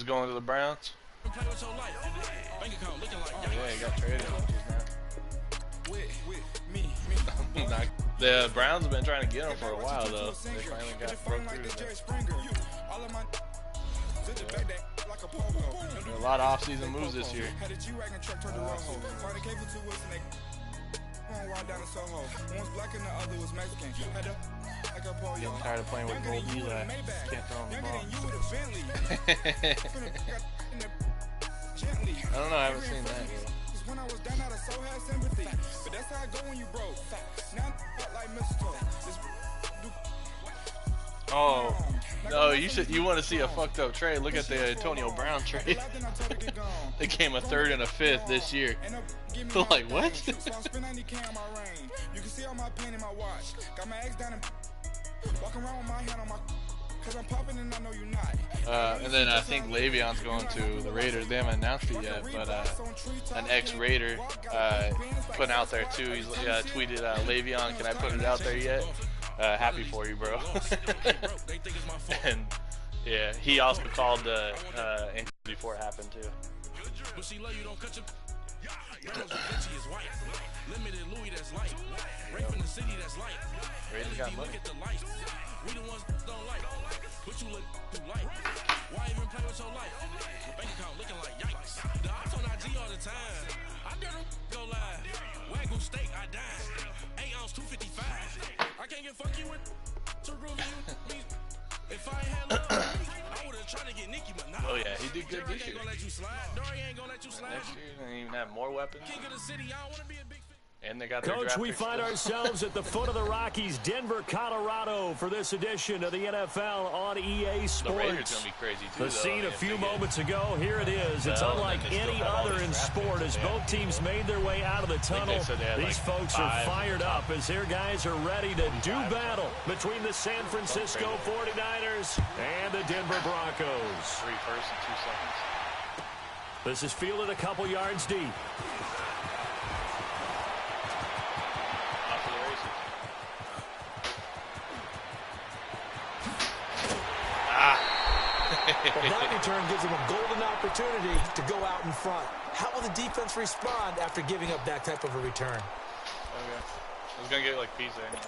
He's going to the Browns. Oh yeah, he got traded. The Browns have been trying to get him for a while though. They finally broke through. Yeah. A lot of off-season moves this year. Getting tired of playing with gold Eli. Can't throw him the ball. I don't know, I haven't seen that yet. Oh no, you want to see a fucked up trade? Look at the Antonio Brown trade. They came a third and a fifth this year. Like what? And then I think Le'Veon's going to the Raiders. They haven't announced it yet, but an ex-Raider put out there too. He's tweeted, "Le'Veon, can I put it out there yet? Happy for you, bro." And yeah, he also called before it happened too. Raiders got money. We the ones that don't like. What you look like? Why even play with your life? Your bank account looking like yikes. The odds on IG all the time. I dare them go live. Wagyu steak, I died. 8 ounce 255. I can't get fuck you with to review me. If I had I would have tried to get Nicky, but not. Oh yeah, he did good this year. Next year, they even have more weapons. King of the city, I don't want to be a big. And they got Coach, we find ourselves at the foot of the Rockies, Denver, Colorado, for this edition of the NFL on EA Sports. The Raiders gonna be crazy too. The scene a few moments ago, here it is. It's unlike any other in sport as both teams made their way out of the tunnel. These folks are fired up as their guys are ready to do battle between the San Francisco 49ers and the Denver Broncos. 3 firsts and 2 seconds. This is fielded a couple yards deep. Well, that return gives them a golden opportunity to go out in front. How will the defense respond after giving up that type of a return? Okay. I was going to get like pizza anyways.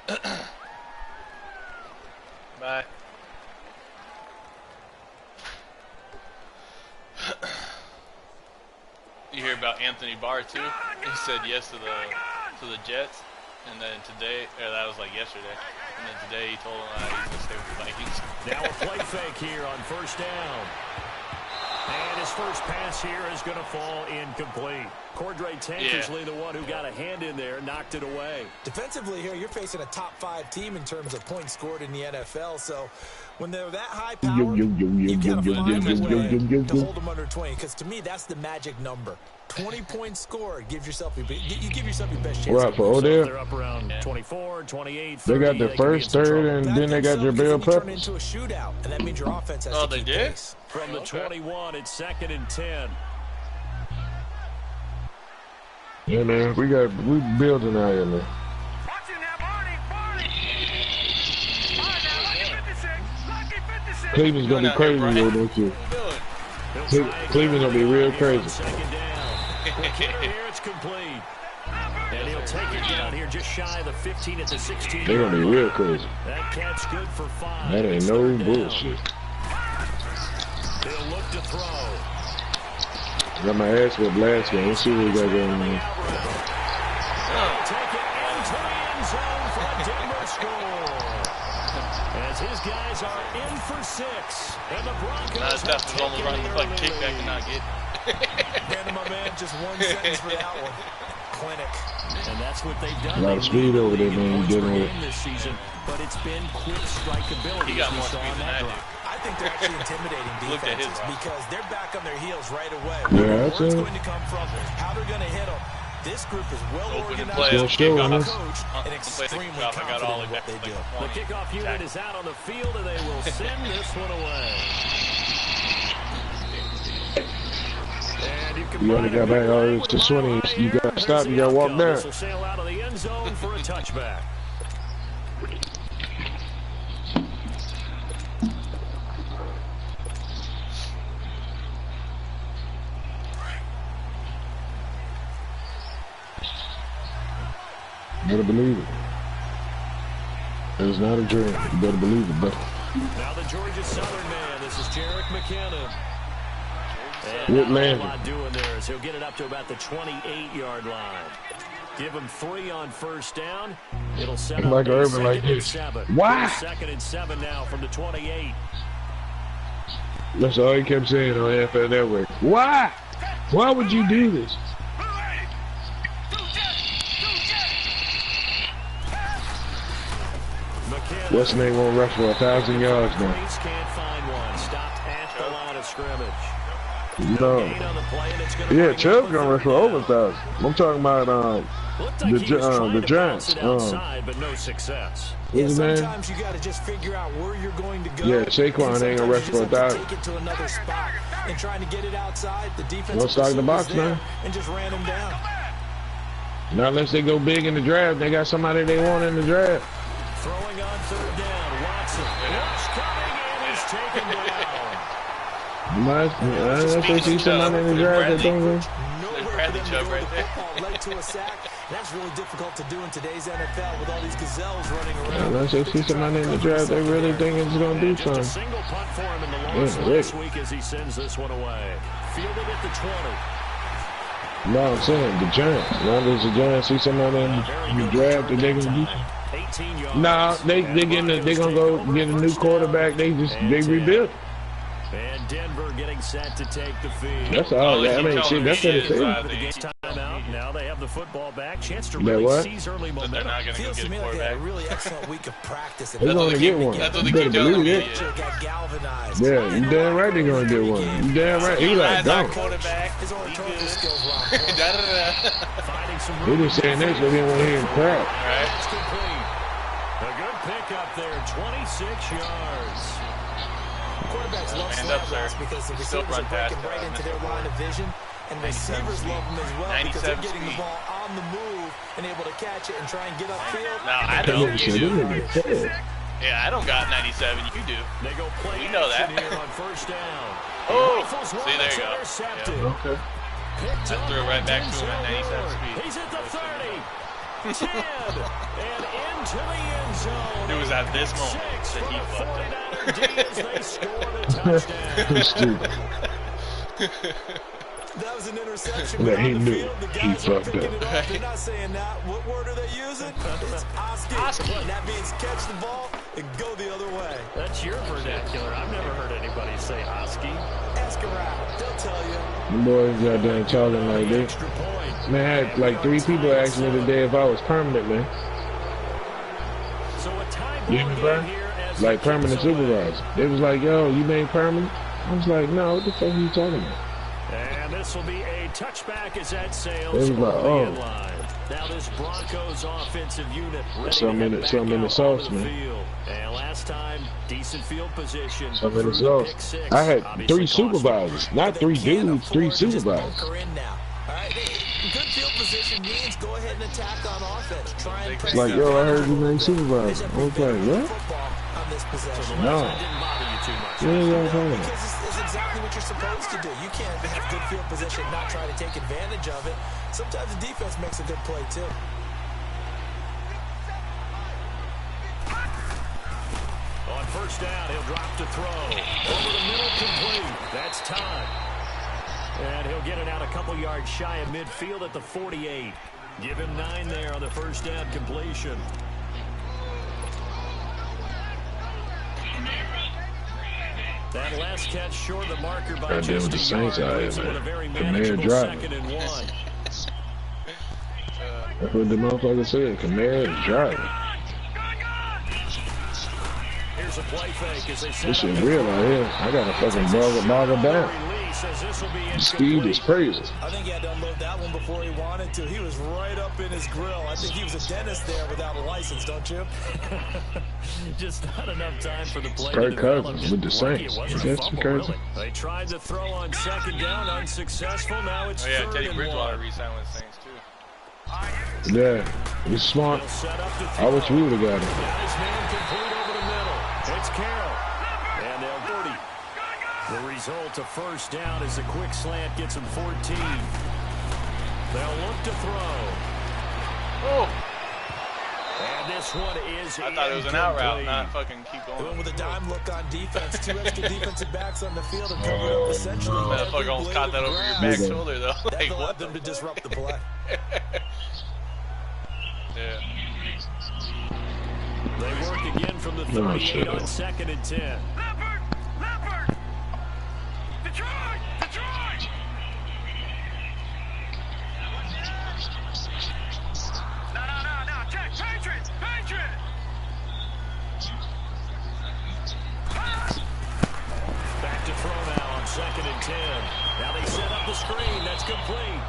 Yeah. Bye. You hear about Anthony Barr too? He said yes to the Jets, and then today, or that was like yesterday, and then today he told him he's gonna stay with the Vikings. Now a play fake here on first down, and his first pass here is gonna fall incomplete. Cordray Tankersley, the one who got a hand in there, knocked it away. Defensively here, you're facing a top 5 team in terms of points scored in the NFL, so when they're that high power, you gotta find a way to hold them under 20, because to me, that's the magic number. 20 points scored, you give yourself your best chance. Right, for Odell. They're up around 24, 28, 30. They got the first, third, and then they got your Bill Peppers. Into a shootout, and that means your offense has to keep pace. From the 21, it's 2nd and 10. Yeah, man, we building out here, man. Cleveland's gonna be crazy though, don't you? Cleveland's gonna be real crazy. Here it's complete. And he'll take it down here just shy of the 15 at the 16. They're gonna be real crazy. That catch good for 5. That ain't no bullshit. They'll look to throw. Got my ass whipped last game. Let's see what we got going on. Take it into the end zone for a Denver score. As his guys are in for 6. And the Broncos Steph was almost running the fucking kickback and not get. And my man, just 1 sentence for that one. Clinic. And that's what they've done. A lot of speed over there, man. Getting with this season, but it's been quick strikeability. He got more speed than I do. I think they're actually intimidating defenses because they're back on their heels right away. Yeah, Where it's going to come from, how they're going to hit them. This group is well organized, coached, and extremely confident in what they do. The kickoff unit is out on the field, and they will send this one away. And you You gotta go back all to 20. You gotta stop. You gotta walk down. This will sail out of the end zone for a touchback. You better believe it. It's not a dream. You better believe it, buddy. Now the Georgia Southern man. This is Jarek McKinnon. Good man. A lot doing there as he'll get it up to about the 28-yard line. Give him 3 on first down. It'll set up like a Urban like this. Why? 2nd and 7 now from the 28. That's all he kept saying on NFL Network. Why? Why would you do this? What's the name won't rush for 1,000 yards now? Can't find one. Stopped at the line of scrimmage. No. Yeah, Chubb's gonna rush for over 1,000. I'm talking about the Giants. But no success. Sometimes you gotta just figure out where you're going to go. Yeah, Saquon ain't gonna rush for 1,000. Take it to another spot and trying to get it outside. The defense don't stock the box now. And just ran him down. Not unless they go big in the draft. They got somebody they want in the draft. Throwing on 3rd down, Watson. Rush coming and he's taken down. Unless they see somebody in the draft that don't go. Bradley Chubb right there. Led to a sack. That's really difficult to do in today's NFL with all these gazelles running around. Unless they see somebody in the draft, they really think it's going to do something. Just a single punt for him in the loss last week as he sends this one away. Fielded at the 20. No, I'm saying the Giants. Now there's the Giants see somebody in the draft that they can do. Nah, they gonna go get a new quarterback. They rebuild. And Denver getting set to take the field. That's all. I mean, see, that's what it is. Timeout. Now they have the football back. Chance to really seize early momentum. They're not gonna go get a quarterback. A really excellent week of practice. They're gonna get one. That's what they keep telling me. Yeah, you damn right they're gonna get one. You damn right. He like, don't. His oratorio skills wrong. He just saying this, so they want to hear him cry. A good pickup there, 26 yards. Quarterbacks love slot routes because the receivers are breaking right into their line of vision, and receivers love them as well because they're getting the ball on the move and able to catch it and try and get upfield. No, I don't. You do. Yeah, I don't got 97. You do. They go play we know that. Here on first down. Oh, see, there you go. Yeah. Okay. I threw it right back to him at 97 speed. He's at the 30. 10 and into the end zone. It was at this moment that he fucked up. That was an interception. Yeah, he knew he fucked up. They're not saying that. What word are they using? It's Oski. That means catch the ball and go the other way. That's your vernacular. I've never heard anybody say Oski. Ask around. They'll tell you. The boys got done talking like this. Man, I had like 3 people ask me today if I was permanent, man. So a time you hear me, bro? Like permanent supervisor. They was like, yo, you made permanent? I was like, no, what the fuck are you talking about? And this will be a touchback as that sails over the end line. Now this Broncos offensive unit some in the sauce, man. And last time, decent field position. Some in the sauce. I had 3 supervisors, not 3 dudes, 3 supervisors. Good field position means go ahead and attack on offense. Try and press. Like, yo, I heard you made supervisor. I was like, what? No. It's exactly what you're supposed to do. You can't have good field position and not try to take advantage of it. Sometimes the defense makes a good play, too. On first down, he'll drop to throw. Over the middle, complete. That's time. And he'll get it out a couple yards shy of midfield at the 48. Give him 9 there on the first down completion. That last catch short of the marker by just a yard. With a very manageable 2nd and 1. That's what the motherfucker said. Kamara is driving. Here's a play fake as they set this shit real out here. I got a fucking boggle down. Speed is crazy. I think he had to unload that one before he wanted to. He was right up in his grill. I think he was a dentist there without a license, don't you? Just not enough time for the play Kirk to develop. Cousins with the Saints. That's Fumble, crazy. really. They tried to throw on second down, unsuccessful. Now it's third Teddy and Bridgewater one. re-signed with the Saints too. Yeah, he's smart. I wish we would have got him. Now this man complete over the middle. It's Carroll. And they'll 40. The result, a first down as a quick slant gets him 14. They'll look to throw. Oh! And this one is I thought it was an out route, not fucking keep going. Going with a dime look on defense. 2 extra defensive backs on the field and covered up essentially. Motherfucker almost caught that over your back shoulder though. That Like, allowed them to disrupt the play. Yeah. They work again from the 38 on 2nd and 10. Leopard! Detroit! No, check, Patriot! Back to throw now on 2nd and 10. Now they set up the screen. That's complete.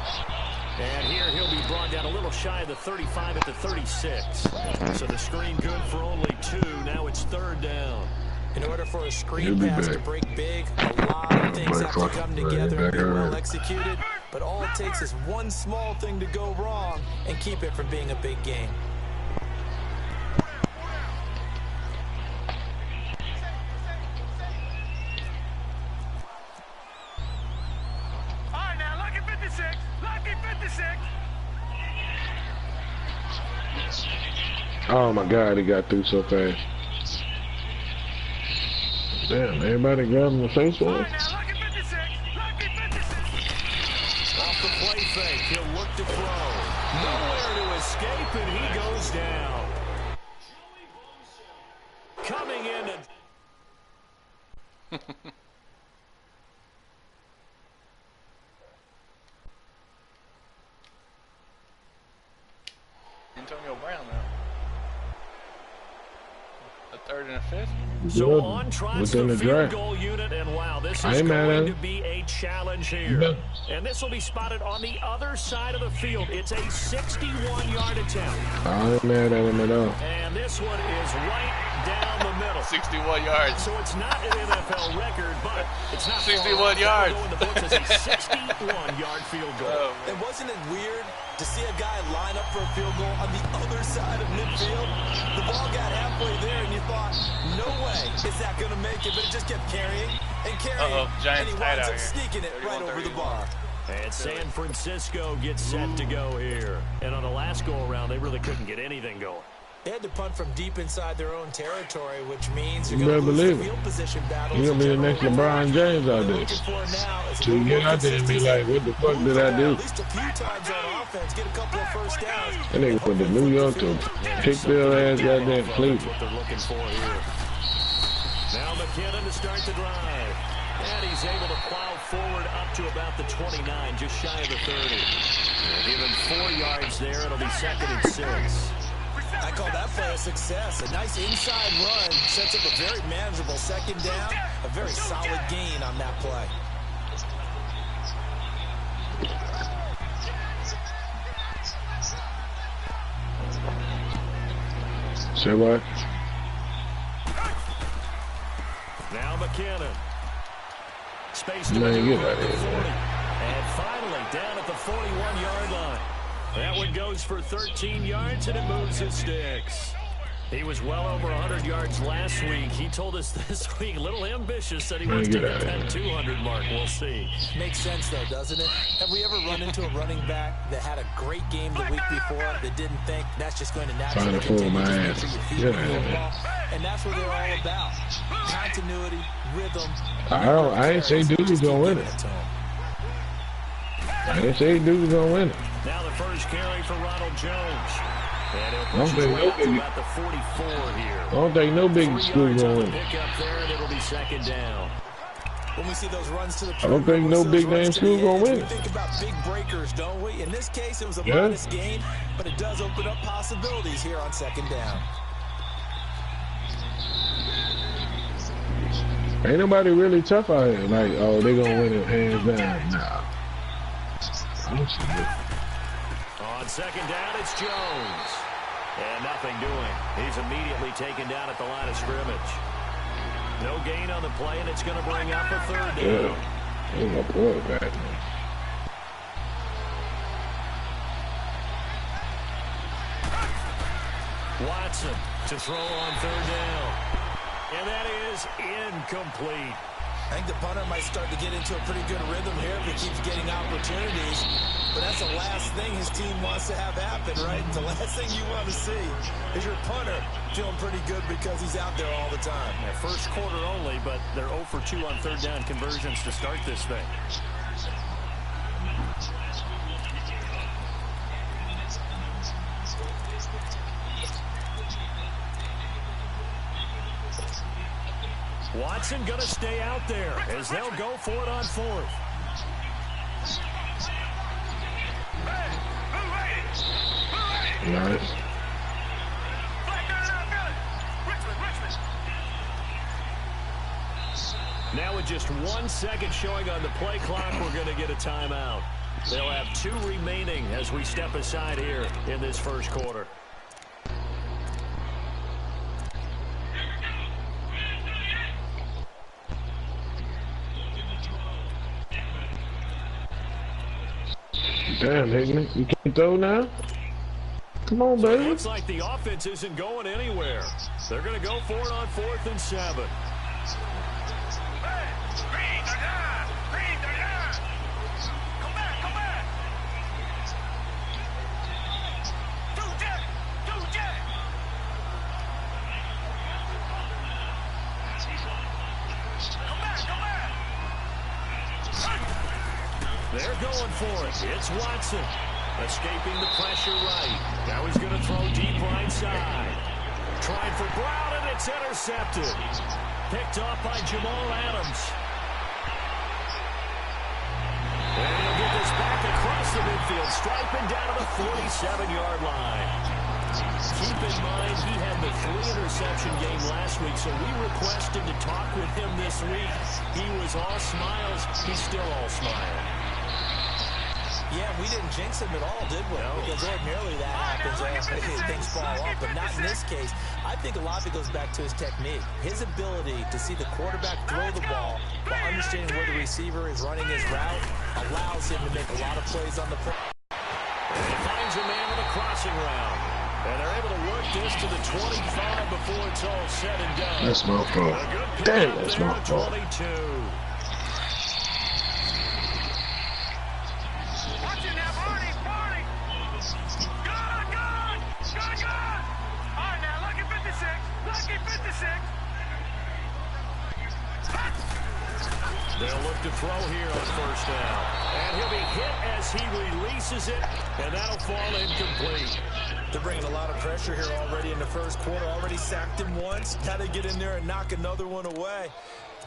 And here he'll be brought down a little shy of the 35 at the 36. So the screen good for only 2. Now it's third down. In order for a screen pass to break big, a lot of things have to come together and be well executed. But all it takes is one small thing to go wrong and keep it from being a big game. Oh my God, he got through so fast. Damn, everybody grabbed him the face for it. Off the play fake, he'll look to throw. Nowhere to escape, and he goes down. Coming in to... Antonio Brown now. A 3rd and a 5th. So on tries the field goal unit, and wow, this is going to be a challenge here. And this will be spotted on the other side of the field. It's a 61-yard attempt. I ain't mad at him at all. And this one is right down the middle. 61 yards. So it's not an NFL record, but it's not 61 yards. In the books as a 61-yard field goal. And wasn't it weird to see a guy line up for a field goal on the other side of midfield? The ball got halfway there, and you thought, no way is that going to make it, but it just kept carrying and carrying, and he winds up sneaking it right over the bar. And San Francisco gets set to go here. And on the last go-around, they really couldn't get anything going. They had to punt from deep inside their own territory, which means you're going to lose the field position battles. You're going to be the next LeBron James out there. So you get out there and be like, what the fuck did I do? At least a few times on offense, get a couple of first downs. And they put the New York to pick their ass goddamn Cleveland. What they're looking for here. Now McKinnon to start the drive. And he's able to plow forward up to about the 29, just shy of the 30. Given 4 yards there, it'll be 2nd and 6. I call that play a success. A nice inside run sets up a very manageable 2nd down. A very solid gain on that play. Say what? Now McKinnon. Space to Man, get out of here, man. And finally down at the 41-yard line. That one goes for 13 yards, and it moves his sticks. He was well over 100 yards last week. He told us this week, a little ambitious, that he wants to get that 200 mark. We'll see. Makes sense, though, doesn't it? Have we ever run into a running back that had a great game the week before that didn't think that's just going to naturally continue to make sure your feet ball? And that's what they're all about. Continuity, rhythm. I ain't say dude was going to win it. I didn't say dude was going to win it. Now the first carry for Ronald Jones. And I don't think no big school going to win it. Pick up there, and it'll be 2nd down. When we see those runs to the I don't think no big name school going to win it. We think about big breakers, don't we? In this case, it was a modest gain, but it does open up possibilities here on 2nd down. Ain't nobody really tough out here. Like, oh, they gonna win it hands down. Nah. I don't see it. On second down, it's Jones. And nothing doing. He's immediately taken down at the line of scrimmage. No gain on the play, and it's going to bring up a third down. Yeah. Ain't no quarterback, man. Watson to throw on third down. And that is incomplete. I think the punter might start to get into a pretty good rhythm here if he keeps getting opportunities. But that's the last thing his team wants to have happen, right? The last thing you want to see is your punter feeling pretty good because he's out there all the time. Yeah, first quarter only, but they're 0 for 2 on third down conversions to start this thing. Watson going to stay out there as they'll go for it on fourth. Nice. Now with just 1 second showing on the play clock, we're going to get a timeout. They'll have 2 remaining as we step aside here in this first quarter. Damn, Hickman, you can't throw now? Come on, baby. So it looks like the offense isn't going anywhere. They're going to go for it on 4th and 7. They're going for it. It's Watson. Escaping the pressure right. Now he's going to throw deep right side. Trying for Brown, and it's intercepted. Picked off by Jamal Adams. And he'll get this back across the midfield, striping down to the 47-yard line. Keep in mind, he had the 3-interception game last week, so we requested to talk with him this week. He was all smiles. He's still all smile. Yeah, we didn't jinx him at all, did we? No. Because ordinarily that happens after things fall off, but not in this case. I think a lot of it goes back to his technique. His ability to see the quarterback throw the ball while understanding where the receiver is running his route allows him to make a lot of plays on the play. He finds a man with a crossing route. And they're able to work this to the 25 before it's all said and done. That's my fault. Damn, that's my fault. 22. They'll look to throw here on first down. And he'll be hit as he releases it, and that'll fall incomplete. They're bringing a lot of pressure here already in the first quarter. Already sacked him once. Got to get in there and knock another one away.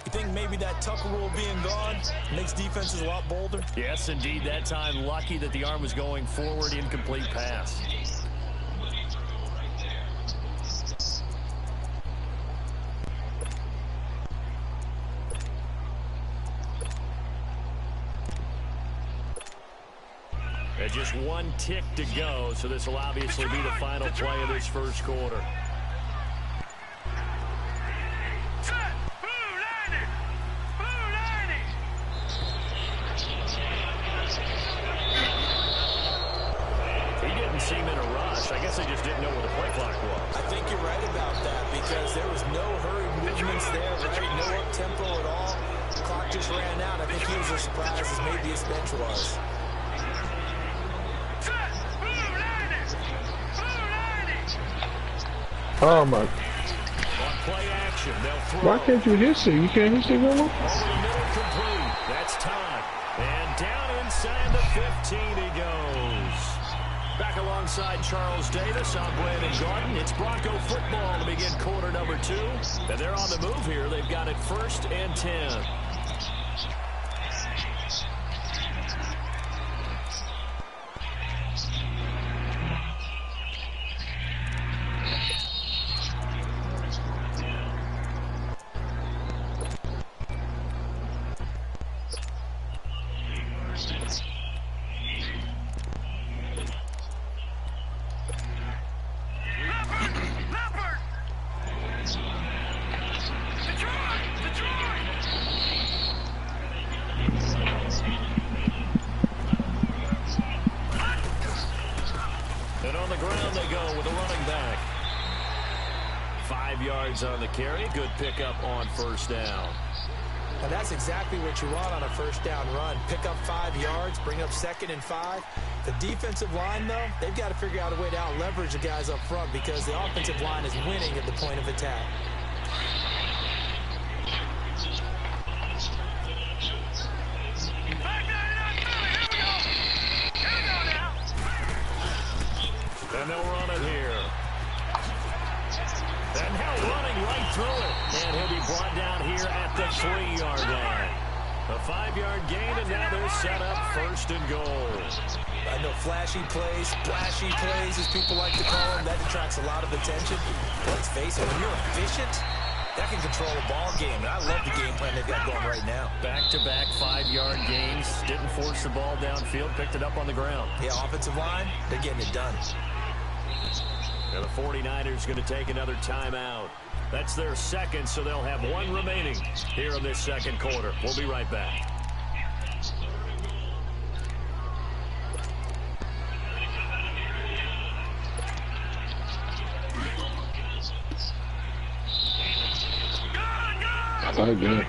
You think maybe that Tucker rule being gone makes defenses a lot bolder? Yes, indeed. That time, lucky that the arm was going forward, incomplete pass. Just 1 tick to go, so this will obviously be the final play of this first quarter. He didn't seem in a rush. I guess they just didn't know where the play clock was. I think you're right about that because there was no hurried movements there, right? No up-tempo at all. The clock just ran out. I think he was as surprised as maybe his bench was. Oh my! On play action, they'll throw. Why can't you hit it? You can't hit it no more? Over the middle, complete. That's time. And down inside the 15 he goes. Back alongside Charles Davis, I'm Brandon Gordon. It's Bronco football to begin quarter number 2. And they're on the move here. They've got it 1st and 10. And on the ground they go with a running back. 5 yards on the carry. Good pickup on first down. And that's exactly what you want on a first down run. Pick up 5 yards, bring up 2nd and 5. The defensive line, though, they've got to figure out a way to out-leverage the guys up front because the offensive line is winning at the point of attack. And they'll run it here. And now running right through it. And he'll be brought down here at the 3-yard line. A 5-yard gain, and now they're set up 1st and goal. I know flashy plays, splashy plays, as people like to call them, that attracts a lot of attention. Let's face it, when you're efficient, that can control a ball game. And I love the game plan they've got going right now. Back-to-back 5-yard gains. Didn't force the ball downfield, picked it up on the ground. Yeah, offensive line, they're getting it done. And the 49ers going to take another timeout. That's their 2nd, so they'll have 1 remaining here in this 2nd quarter. We'll be right back. Again.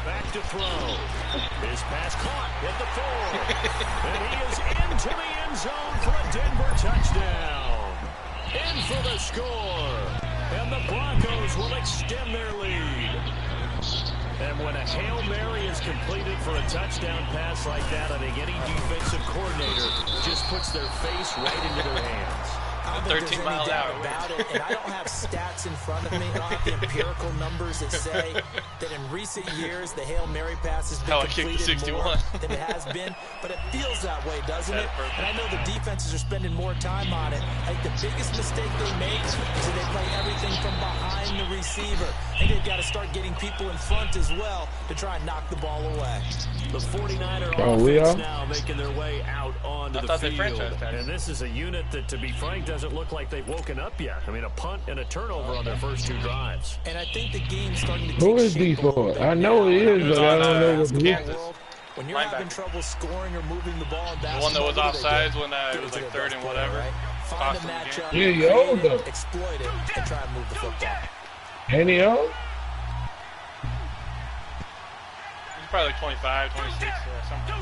Back to throw. His pass caught at the 4. And he is into the end zone for a Denver touchdown. In for the score. And the Broncos will extend their lead. And when a Hail Mary is completed for a touchdown pass like that, I think any defensive coordinator just puts their face right into their hands. I don't think there's any doubt about it, and I don't have stats in front of me. I don't have the empirical numbers that say that in recent years the Hail Mary pass has been completed more than it has been, but it feels that way, doesn't it? And I know the defenses are spending more time on it. I think the biggest mistake they make is that they play everything from behind the receiver. I think they've got to start getting people in front as well to try and knock the ball away. The 49er offense now making their way out onto the field. And this is a unit that, to be frank, doesn't look like they've woken up yet. I mean, a punt and a turnover on their first 2 drives. And I think the game's starting to take Who is these for? I know it is, but I don't know what it is. When you're having trouble scoring or moving the ball in basketball, the one that was offsides when it was like 3rd and whatever. Right? Find a matchup, exploit it, and try and move the football. Any old? He's probably like 25, 26, something.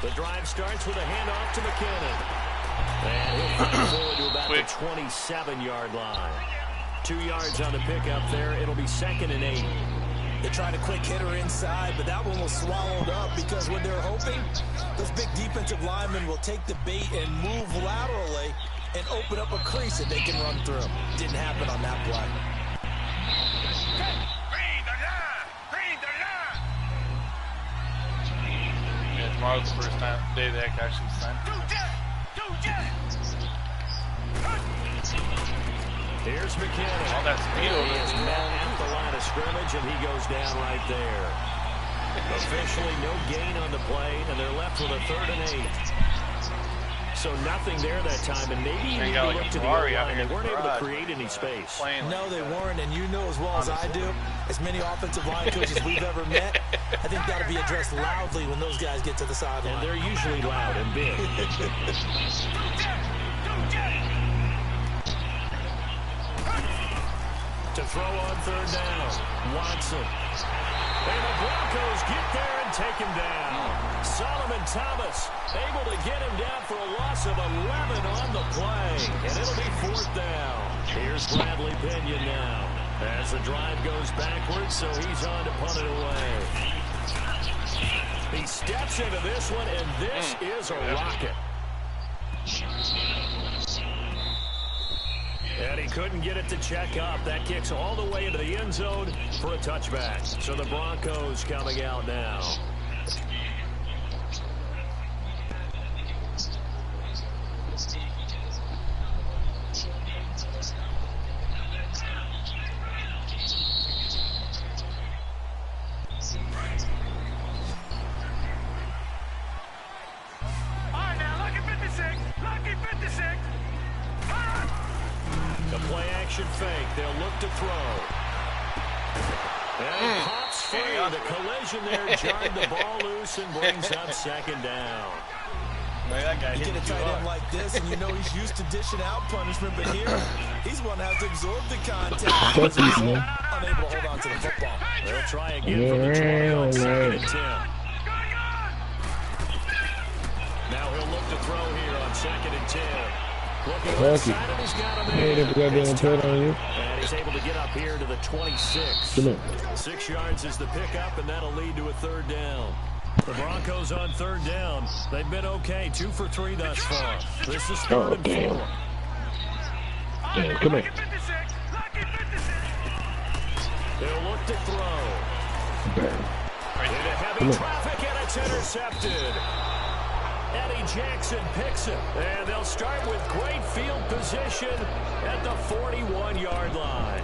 The drive starts with a handoff to McKinnon. And he'll find forward to about the 27-yard line. 2 yards on the pickup there. It'll be 2nd and 8. They tried a quick hitter inside, but that one was swallowed up because when they're hoping, those big defensive linemen will take the bait and move laterally and open up a crease that they can run through. Didn't happen on that play. Yeah, tomorrow's the first day they actually signed. Here's McKinnon. All that speed over He is met at the line of scrimmage, and he goes down right there. Officially no gain on the play, and they're left with a 3rd and 8. So nothing there that time, and maybe you need to look to the O-line. They weren't able to create any space. No, they weren't, and you know as well as I do, as many offensive line coaches we've ever met, I think that will be addressed loudly when those guys get to the sideline. And they're usually loud and big. To throw on 3rd down, Watson. And the Broncos get there and take him down. Solomon Thomas able to get him down for a loss of 11 on the play. And it'll be 4th down. Here's Bradley Pinion now. As the drive goes backwards, so he's on to punt it away. He steps into this one, and this is a rocket. And he couldn't get it to check up. That kicks all the way into the end zone for a touchback. So the Broncos coming out now. look to throw. And pops free. The collision there jarred the ball loose and brings up second down. Man, that guy you get a tight end like this, and you know he's used to dishing out punishment, but here, he's going to have to absorb the contact. Unable to hold on to the football. They'll try again from the 20 on second and 10. Now he'll look to throw here on second and 10. Looking inside, and he's got him in. And he's able to get up here to the 26. 6 yards is the pickup, and that'll lead to a third down. The Broncos on third down. They've been okay, 2 for 3 thus far. This is third and 4. Damn, come here. They'll look to throw. Into heavy traffic, and it's intercepted. Eddie Jackson picks it, and they'll start with great field position at the 41-yard line.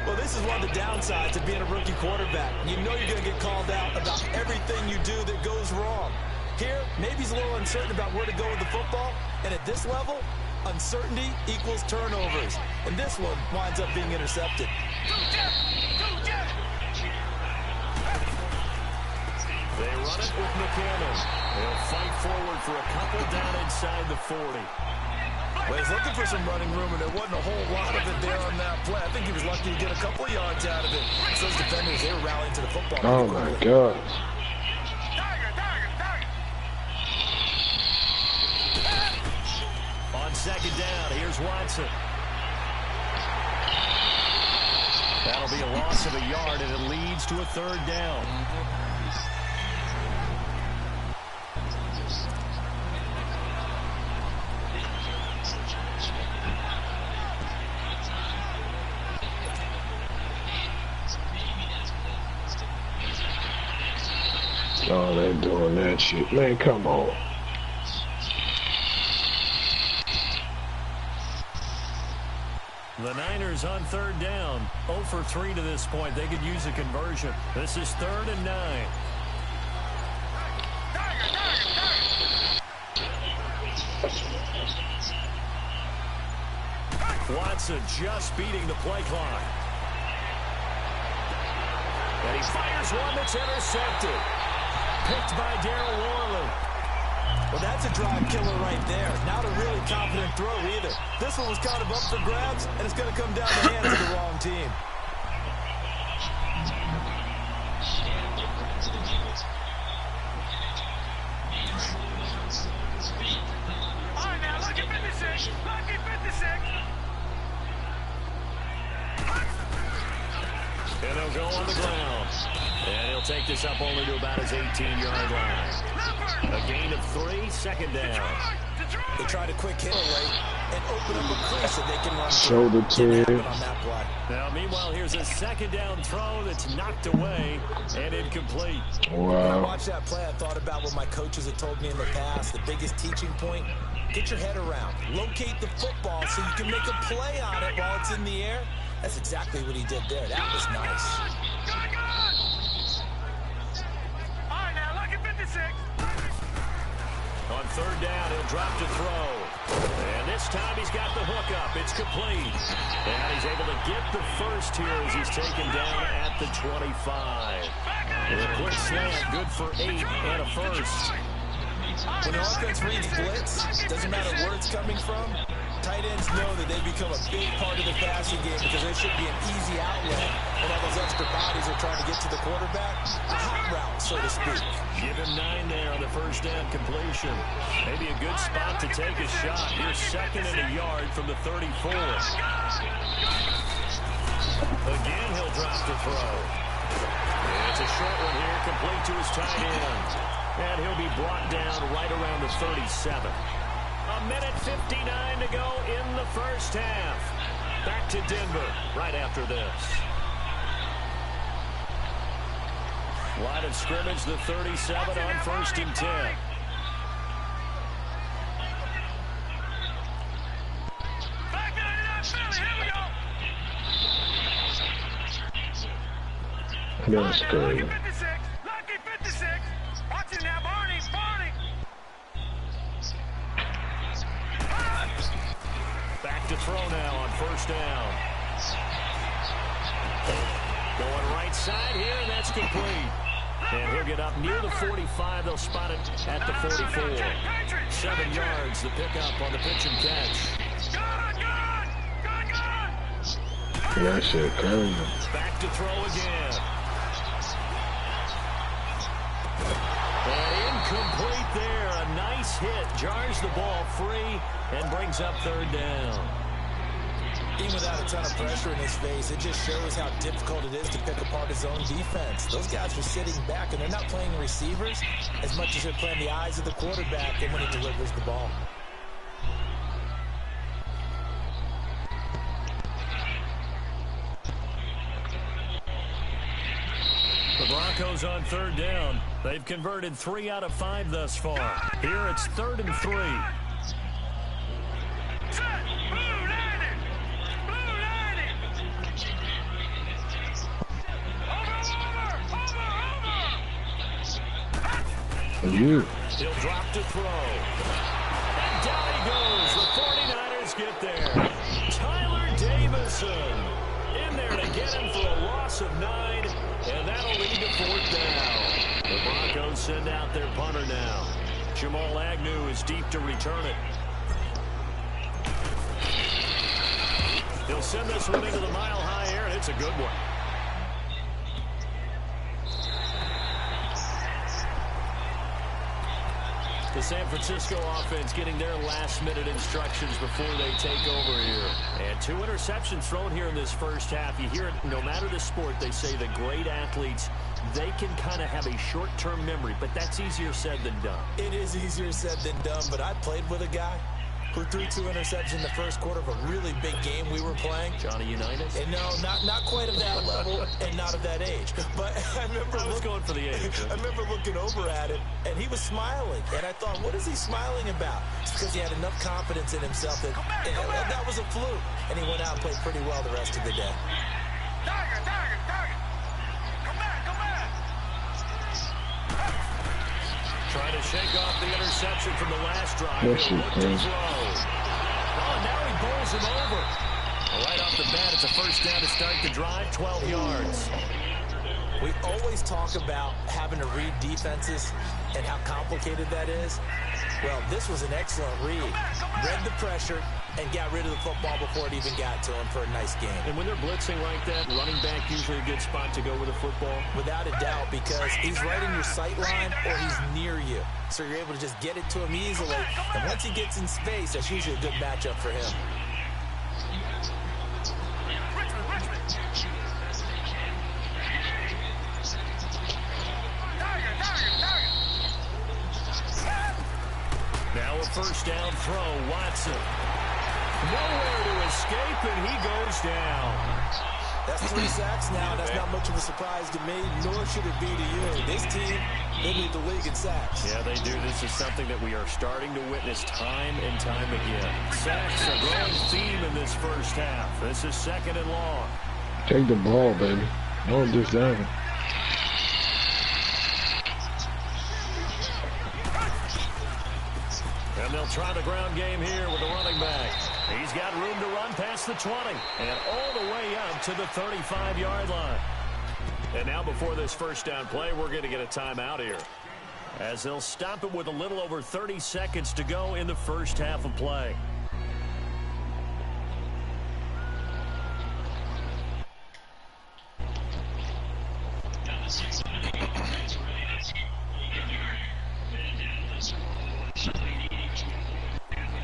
Well, this is one of the downsides of being a rookie quarterback. You know you're going to get called out about everything you do that goes wrong. Here, maybe he's a little uncertain about where to go with the football, and at this level, uncertainty equals turnovers. And this one winds up being intercepted. They run it with McCammon. They'll fight forward for a couple down inside the 40. Well, he's looking for some running room, and there wasn't a whole lot of it there on that play. I think he was lucky to get a couple of yards out of it. So those defenders, they were rallying to the football. Oh, my God. On second down, here's Watson. That'll be a loss of a yard, and it leads to a third down. Oh, they're doing that shit. Man, come on. The Niners on third down. 0 for 3 to this point. They could use a conversion. This is 3rd and 9. Watson just beating the play clock. And he fires one that's intercepted. Picked by Darryl Worley. Well, that's a drive killer right there. Not a really confident throw either. This one was kind of up for grabs, and it's going to come down the hands of the wrong team. All right, now, lucky 56. Lucky 56. And they'll go on the ground. And he'll take this up only to about his 18-yard line. A gain of 3, second down. They tried a quick hit away and open up a crease so they can run Shoulder through. On that play. Now, meanwhile, here's a second down throw that's knocked away and incomplete. Wow. When I watched that play, I thought about what my coaches had told me in the past. The biggest teaching point, get your head around. Locate the football so you can make a play on it while it's in the air. That's exactly what he did there. That was nice. All right, now, lucky 56. On third down, he'll drop to throw. And this time he's got the hook up. It's complete. And he's able to get the first here as he's taken down at the 25. With a quick slant, good for 8 and a first. When the offense reads blitz, doesn't matter where it's coming from, tight ends know that they become a big part of the passing game because there should be an easy outlet when all those extra bodies are trying to get to the quarterback. A hot route, so to speak. Give him 9 there on the first down completion. Maybe a good spot to take a shot. Here's 2nd and a yard from the 34. Again, he'll drop to throw. It's a short one here, complete to his tight end. And he'll be brought down right around the 37. A minute 59 to go in the first half. Back to Denver right after this. Line of scrimmage, the 37 on 1st and 10. That's good. Lucky 56. Watch it now, Barney. Back to throw now on 1st down. complete. And he'll get up near the 45. They'll spot it at the 44. 7 yards, the pickup on the pitch and catch. That shit crazy. Back to throw again. And incomplete there. A nice hit. Jars the ball free and brings up 3rd down. Even without a ton of pressure in his face, it just shows how difficult it is to pick apart his own defense. Those guys are sitting back, and they're not playing receivers as much as they're playing the eyes of the quarterback and when he delivers the ball. The Broncos on 3rd down. They've converted 3 out of 5 thus far. Here it's 3rd and 3. You. He'll drop to throw. And down he goes. The 49ers get there. Tyler Davison in there to get him for a loss of 9, and that'll lead to 4th down. The Broncos send out their punter now. Jamal Agnew is deep to return it. He'll send this one into the mile-high air, and it's a good one. The San Francisco offense getting their last-minute instructions before they take over here. And 2 interceptions thrown here in this first half. You hear it, no matter the sport, they say the great athletes, they can kind of have a short-term memory, but that's easier said than done. It is easier said than done, but I played with a guy who threw 2 interceptions in the first quarter of a really big game we were playing. Johnny Unitas? And no, not quite of that level and not of that age. But I was going for the age. I remember looking over at him, and he was smiling. And I thought, what is he smiling about? It's because he had enough confidence in himself that that was a fluke. And he went out and played pretty well the rest of the day. Tiger. Come back. Trying to shake off the interception from the last drive. That's He'll look to crazy. throw. Oh, now he bowls him over. Right off the bat, it's a first down to start the drive, 12 yards. We always talk about having to read defenses and how complicated that is. Well, this was an excellent read. Read the pressure and got rid of the football before it even got to him for a nice game. And when they're blitzing like that, running back usually a good spot to go with a football. Without a doubt, because he's right in your sight line or he's near you. So you're able to just get it to him easily. And once he gets in space, that's usually a good matchup for him. Now a first down throw, Watson. Nowhere to escape, and he goes down. That's 3 sacks now. That's not much of a surprise to me, nor should it be to you. This team, they lead the league in sacks. Yeah, they do. This is something that we are starting to witness time and time again. Sacks, a growing theme in this first half. This is 2nd and long. Take the ball, baby. Don't just down. And they'll try the ground game here with the running back. He's got room to run past the 20 and all the way up to the 35-yard line. And now before this first down play, we're going to get a timeout here, as they'll stop it with a little over 30 seconds to go in the first half of play.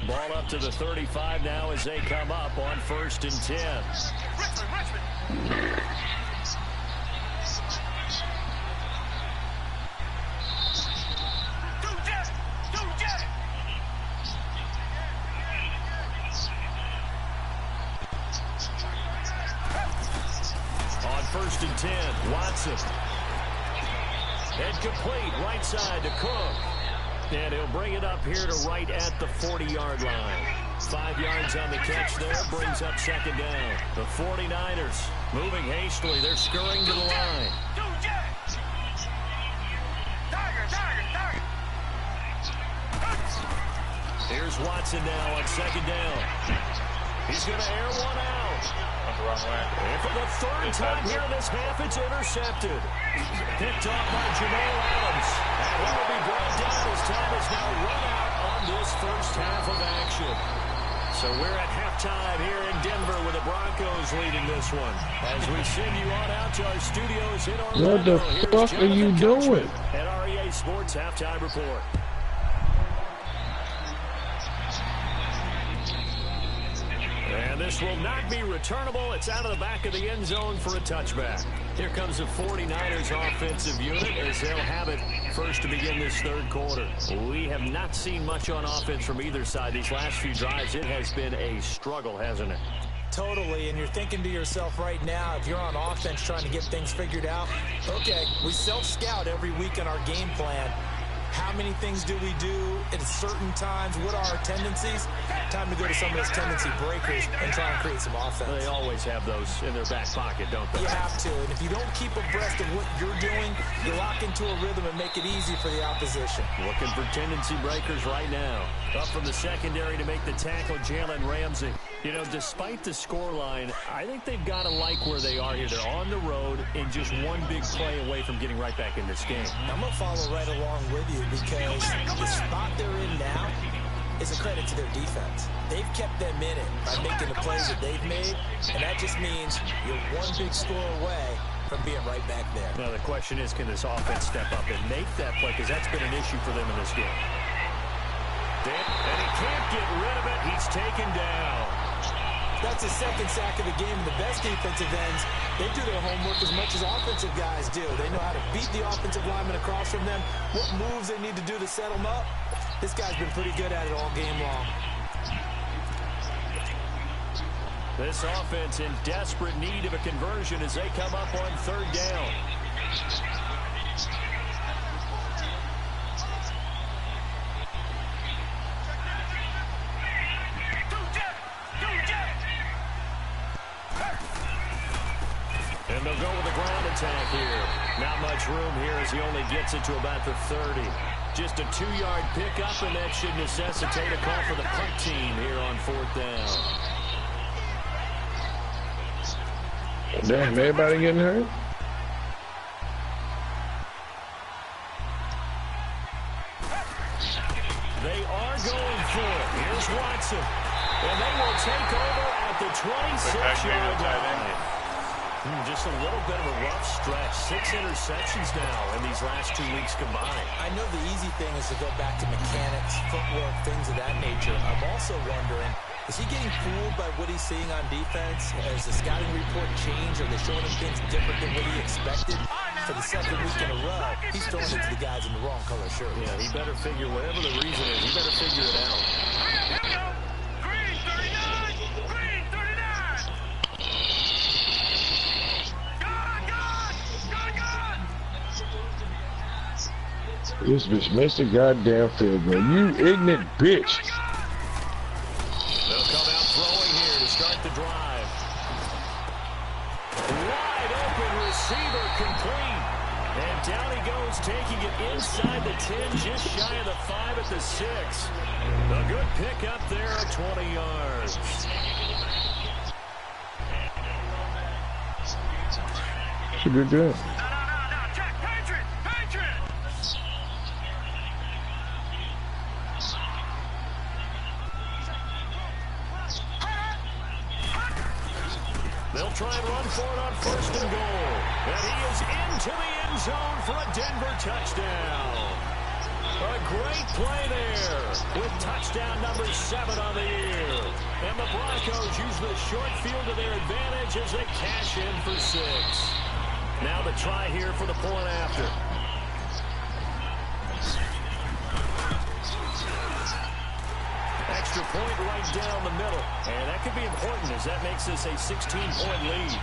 Ball up to the 35 now as they come up on 1st and 10. On 1st and 10, Watson. And complete, right side to Cook. And he'll bring it up here to right at the 40-yard line. 5 yards on the catch there, brings up 2nd down. The 49ers moving hastily. They're scurrying to the line. Here's Watson now on 2nd down. He's going to air one out. Went the wrong way. And for the third time here in this half, it's intercepted. Picked off by Jamal Adams. And he will be brought down as time is now run out on this first half of action. So we're at halftime here in Denver with the Broncos leading this one. As we send you on out to our studios in Orlando. What the fuck are you doing? At REA Sports Halftime Report. And this will not be returnable. It's out of the back of the end zone for a touchback. Here comes the 49ers offensive unit as they'll have it first to begin this third quarter. We have not seen much on offense from either side these last few drives. It has been a struggle, hasn't it? Totally, and you're thinking to yourself right now, if you're on offense trying to get things figured out, okay, we self-scout every week on our game plan. How many things do we do at certain times? What are our tendencies? Time to go to some of those tendency breakers and try and create some offense. They always have those in their back pocket, don't they? You have to, and if you don't keep abreast of what you're doing, you lock into a rhythm and make it easy for the opposition. Looking for tendency breakers right now. Up from the secondary to make the tackle, Jalen Ramsey. You know, despite the scoreline, I think they've got to like where they are here. They're on the road and just one big play away from getting right back in this game. I'm going to follow right along with you because the spot they're in now is a credit to their defense. They've kept them in it by making the plays that they've made, and that just means you're one big score away from being right back there. Now, the question is, can this offense step up and make that play? Because that's been an issue for them in this game. And he can't get rid of it. He's taken down. That's his second sack of the game. The best defensive ends, they do their homework as much as offensive guys do. They know how to beat the offensive lineman across from them, what moves they need to do to set them up. This guy's been pretty good at it all game long. This offense in desperate need of a conversion as they come up on third down. And they'll go with the ground attack here. Not much room here as he only gets it to about the 30. Just a 2-yard pickup, and that should necessitate a call for the punt team here on fourth down. Damn, everybody getting hurt? They are going for it. Here's Watson. And they will take over at the 26-yard line. Just a little bit of a rough stretch. 6 interceptions now in these last 2 weeks combined. I know the easy thing is to go back to mechanics, footwork, things of that nature. I'm also wondering, is he getting fooled by what he's seeing on defense? Has the scouting report changed? Are they showing him things different than what he expected? For the second week in a row, he's throwing it to the guys in the wrong color shirt. Yeah, he better figure, whatever the reason is, he better figure it out. Here we go. Green 39. Green 39. This bitch missed the goddamn field goal. You ignorant bitch. They'll come out throwing here to start the drive. Wide open receiver complete. And down he goes, taking it inside the 10, just shy of the 5 at the 6. A good pick up there at 20 yards. Should be good. They'll try and run for it on first and goal. And he is into the end zone for a Denver touchdown. A great play there with touchdown number 7 on the year. And the Broncos use the short field to their advantage as they cash in for 6. Now the try here for the point after. Extra point right down the middle. And that could be important as that makes this a 16-point lead.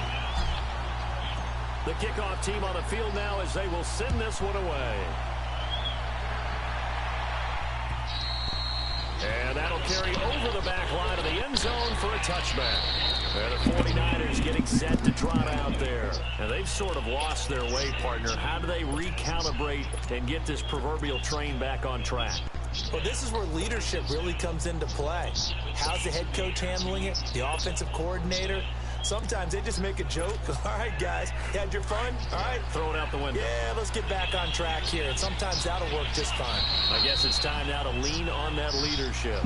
The kickoff team on the field now as they will send this one away. And that'll carry over the back line of the end zone for a touchback. And the 49ers getting set to trot out there. And they've sort of lost their way, partner. How do they recalibrate and get this proverbial train back on track? Well, this is where leadership really comes into play. How's the head coach handling it? The offensive coordinator? Sometimes they just make a joke. All right, guys, you had your fun? All right. Throw it out the window. Yeah, let's get back on track here. And sometimes that'll work just fine. I guess it's time now to lean on that leadership.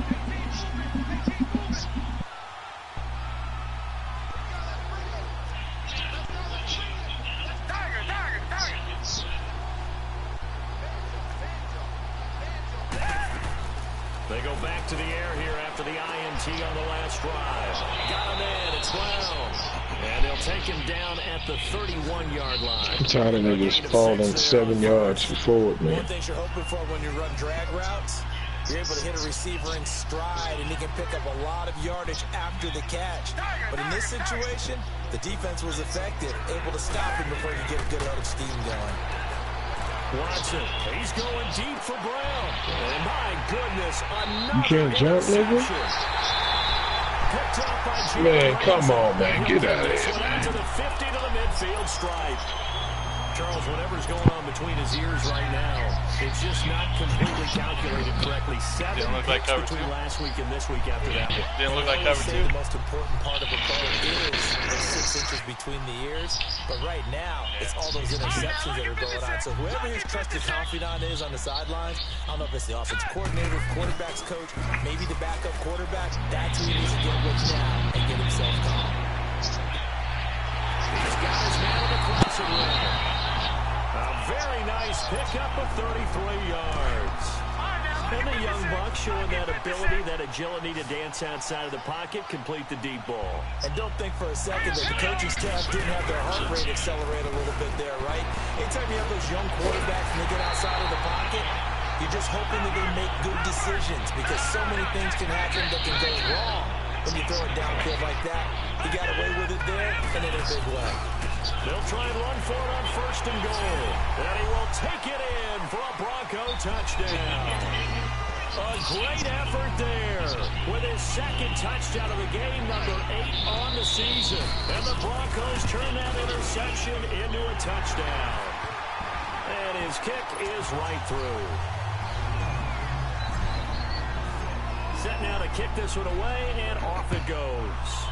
They go back to the air here after the INT on the last drive. Got him in. It's Brown. And they'll take him down at the 31-yard line. I'm tired of niggas falling 7 yards forward, man. One thing you're hoping for when you run drag routes, you're able to hit a receiver in stride, and he can pick up a lot of yardage after the catch. But in this situation, the defense was effective, able to stop him before he could get a good head of steam going. Watson, he's going deep for Brown. And my goodness, another You can't jump, nigga? Man, come on, man. Get out of here, man. To the 50 to the midfield stripe. Charles, whatever's going on between his ears right now, it's just not completely calculated correctly. 7 picks between last week and this week after that. Didn't look like cover 2. The most important part of a play is the 6 inches between the ears. But right now, it's all those interceptions that are going on. So whoever his trusted confidant is on the sidelines, I don't know if it's the offensive coordinator, quarterback's coach, maybe the backup quarterback, that's who he needs to get with now and get himself calm. He's got his man in the crossing route. A very nice pickup of 33 yards. And the young buck showing that ability, that agility to dance outside of the pocket, complete the deep ball. And don't think for a second that the coaching staff didn't have their heart rate accelerate a little bit there, right? Anytime you have those young quarterbacks and they get outside of the pocket, you're just hoping that they make good decisions because so many things can happen that can go wrong when you throw it downfield like that. He got away with it there and in a big way. They'll try and run for it on 1st and goal. And he will take it in for a Bronco touchdown. A great effort there with his 2nd touchdown of the game, number 8 on the season. And the Broncos turn that interception into a touchdown. And his kick is right through. Set now to kick this one away, and off it goes.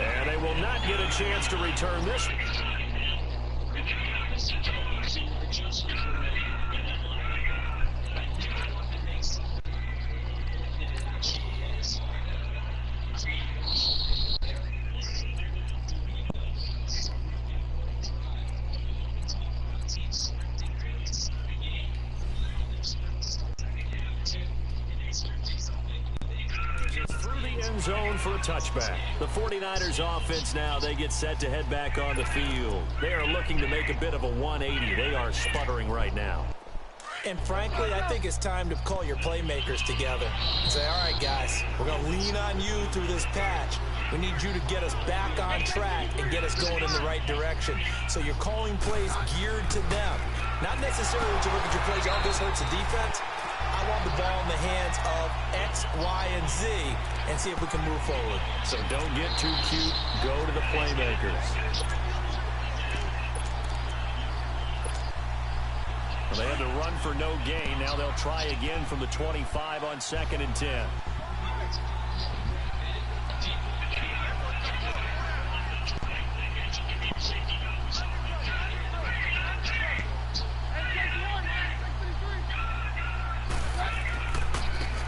And they will not get a chance to return this. Zone for a touchback. The 49ers offense now, they get set to head back on the field. They are looking to make a bit of a 180. They are sputtering right now. And frankly, I think it's time to call your playmakers together and say, all right, guys, we're going to lean on you through this patch. We need you to get us back on track and get us going in the right direction. So you're calling plays geared to them. Not necessarily to look at your plays, oh, this hurts the defense. I want the ball in the hands of X, Y, and Z and see if we can move forward. So don't get too cute. Go to the playmakers. Well, they had to run for no gain. Now they'll try again from the 25 on 2nd and 10.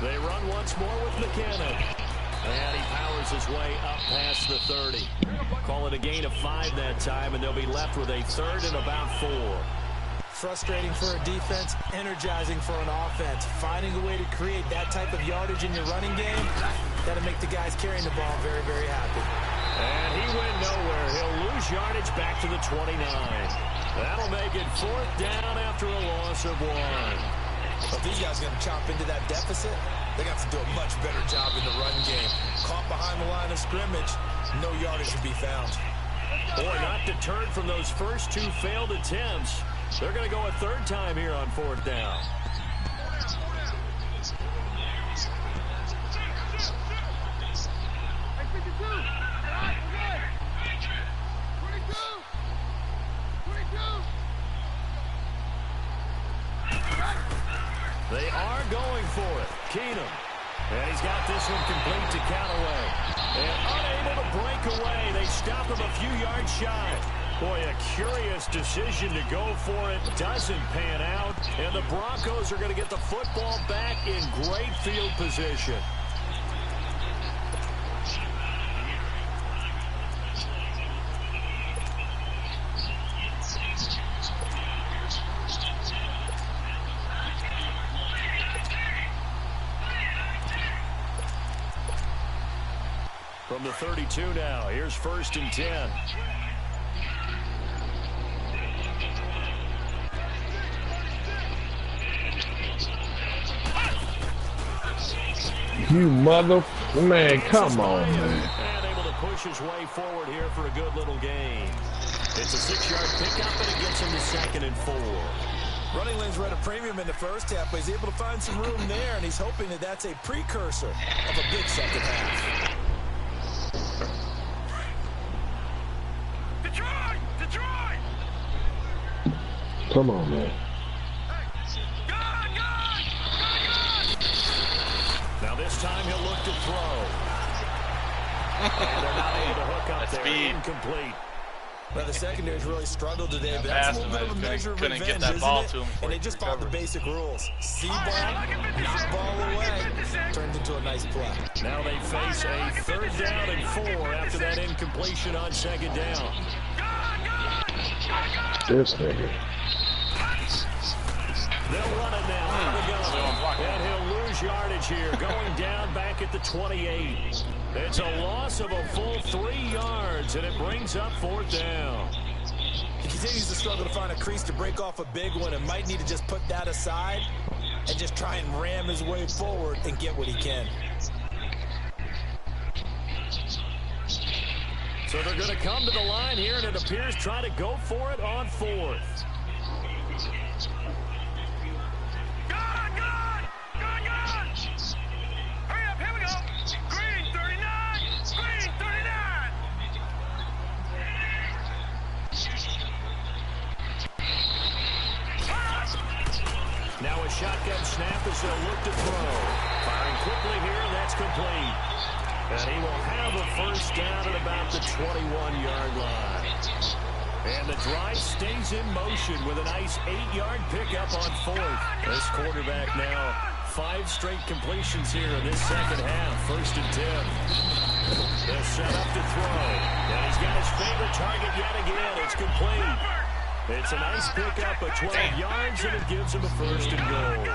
They run once more with McKinnon. And he powers his way up past the 30. Call it a gain of 5 that time, and they'll be left with a 3rd and about 4. Frustrating for a defense, energizing for an offense. Finding a way to create that type of yardage in your running game, that'll make the guys carrying the ball very, very happy. And he went nowhere. He'll lose yardage back to the 29. That'll make it 4th down after a loss of 1. If these guys are going to chop into that deficit, they got to do a much better job in the run game. Caught behind the line of scrimmage, no yardage to be found. Boy, not deterred from those first 2 failed attempts. They're going to go a 3rd time here on 4th down. going for it. Keenum. And he's got this one complete to Callaway. And unable to break away. They stop him a few yards shy. Boy, a curious decision to go for it. Doesn't pan out. And the Broncos are going to get the football back in great field position. From the 32 now, here's 1st and 10. You mother... Man, come on, man. And able to push his way forward here for a good little gain. It's a 6-yard pickup, and it gets him to 2nd and 4. Running lanes were at a premium in the first half, but he's able to find some room there, and he's hoping that that's a precursor of a big second half. Detroit! Come on, man. Now this time he'll look to throw. And they're not able to hook up there. Speed. Incomplete. Well, the secondary's really struggled today, but that's a little bit of a measure of revenge, get that ball isn't to it? him And they just followed the basic rules. See ball, knock ball away, turns into a nice play. Now they face a 3rd down and 4 after that incompletion on 2nd down. This nigga. They'll run it now out of the gun. And he'll lose yardage here, going down back at the 28. It's a loss of a full 3 yards, and it brings up 4th down. He continues to struggle to find a crease to break off a big one and might need to just put that aside and just try and ram his way forward and get what he can. So they're going to come to the line here, and it appears try to go for it on 4th. Hurry up, here we go. Green 39. Green 39. Now a shotgun snap as they'll look to throw. Firing quickly here, and that's complete. And he will have a 1st down at about the 21-yard line. And the drive stays in motion with a nice 8-yard pickup on 4th. This quarterback now 5 straight completions here in this second half. 1st and 10. They're set up to throw. And he's got his favorite target yet again. It's complete. It's a nice pickup of 12 yards, and it gives him a 1st and goal.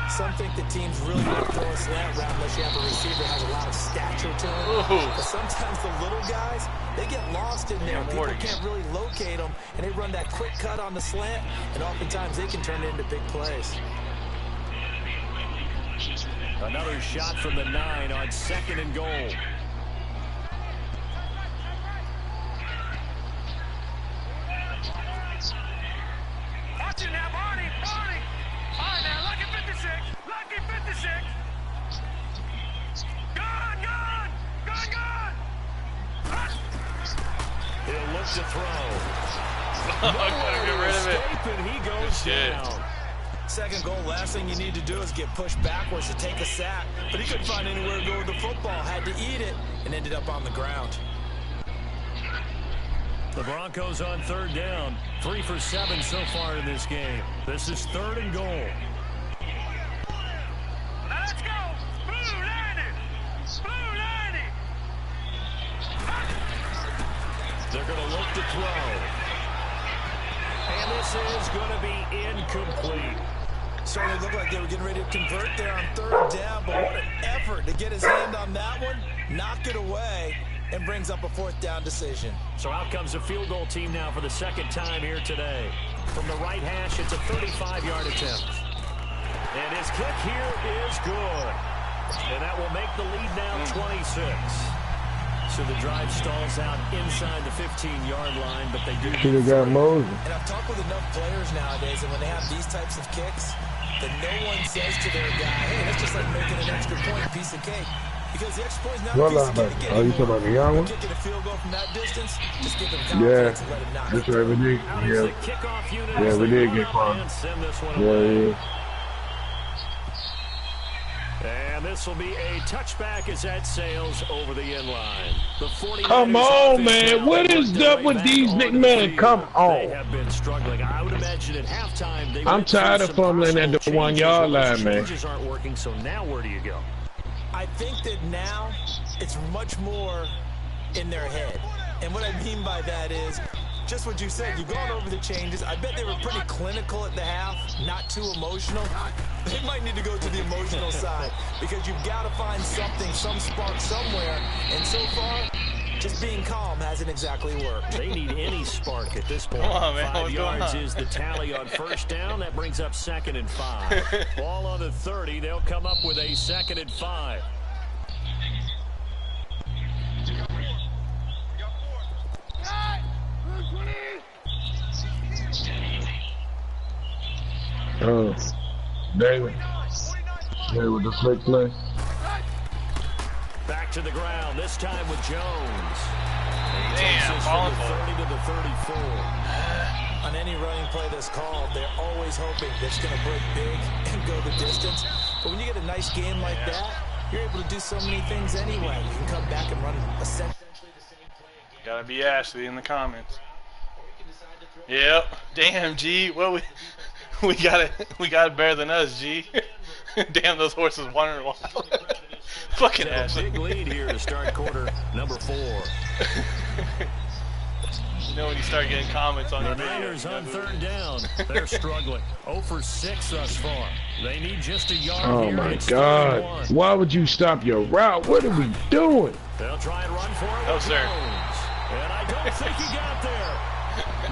Some think that teams really want to throw a slant route unless you have a receiver that has a lot of stature to him. But sometimes the little guys, they get lost in there. People can't really locate them, and they run that quick cut on the slant, and oftentimes they can turn it into big plays. Another shot from the 9 on 2nd and goal. Watch it now, Barney. All right, now, lucky 56. Lucky 56. Gone. He'll look to throw. Gotta get rid of it. And he goes down. 2nd goal, last thing you need to do is get pushed backwards to take a sack. But he couldn't find anywhere to go with the football, had to eat it, and ended up on the ground. The Broncos on 3rd down. 3 for 7 so far in this game. This is 3rd and goal. Now let's go. Blue 90. Blue 90. They're going to look to throw. And this is going to be incomplete. Certainly looked like they were getting ready to convert there on 3rd down, but what an effort to get his hand on that one, knock it away, and brings up a 4th down decision. So out comes the field goal team now for the 2nd time here today. From the right hash, it's a 35-yard attempt. And his kick here is good. And that will make the lead now 26. So the drive stalls out inside the 15-yard line, but they do. Should have got Moses. And I've talked with enough players nowadays, and when they have these types of kicks, that no one says to their guy, hey, that's just like making an extra point, piece of cake. Because the extra point is not a piece of cake. Oh, you talking about the young one? Kicking a field goal from that distance, just give them confidence and let him knock That's it. right, we did. Yeah, we did get caught. Yeah. This will be a touchback as that sails over the end line. The 49ers Come on, man. What is up with these niggas, man? Come on. They have been struggling. I would imagine at halftime I'm tired of fumbling at the 1 yard line, man. Changes aren't working, so now where do you go? I think that now it's much more in their head. And what I mean by that is just what you said. You've gone over the changes. I bet they were pretty clinical at the half, not too emotional. They might need to go to the emotional side because you've got to find something, some spark somewhere. And so far, just being calm hasn't exactly worked. They need any spark at this point. Come on, man. 5 yards is the tally on first down. That brings up 2nd and 5. Ball on the 30. They'll come up with a 2nd and 5. David with the flick play. Back to the ground, this time with Jones. Damn, falling from the 30 to the 34. On any running play that's called, they're always hoping that it's going to break big and go the distance. But when you get a nice game like that, you're able to do so many things anyway. You can come back and run essentially the same play again. Gotta be Ashley in the comments. Yep. Damn, G. Well, we got it better than us, G. Damn, those horses wandering wild. Fucking Ashley. Big lead here to start quarter number 4. You know when you start getting comments on the video. Niners on 3rd down. They're struggling. 0 for 6 thus far. They need just a yard Oh here. my It's God. 31. Why would you stop your route? What are we doing? They'll try and run for it. No, sir. Jones. And I don't think he got there.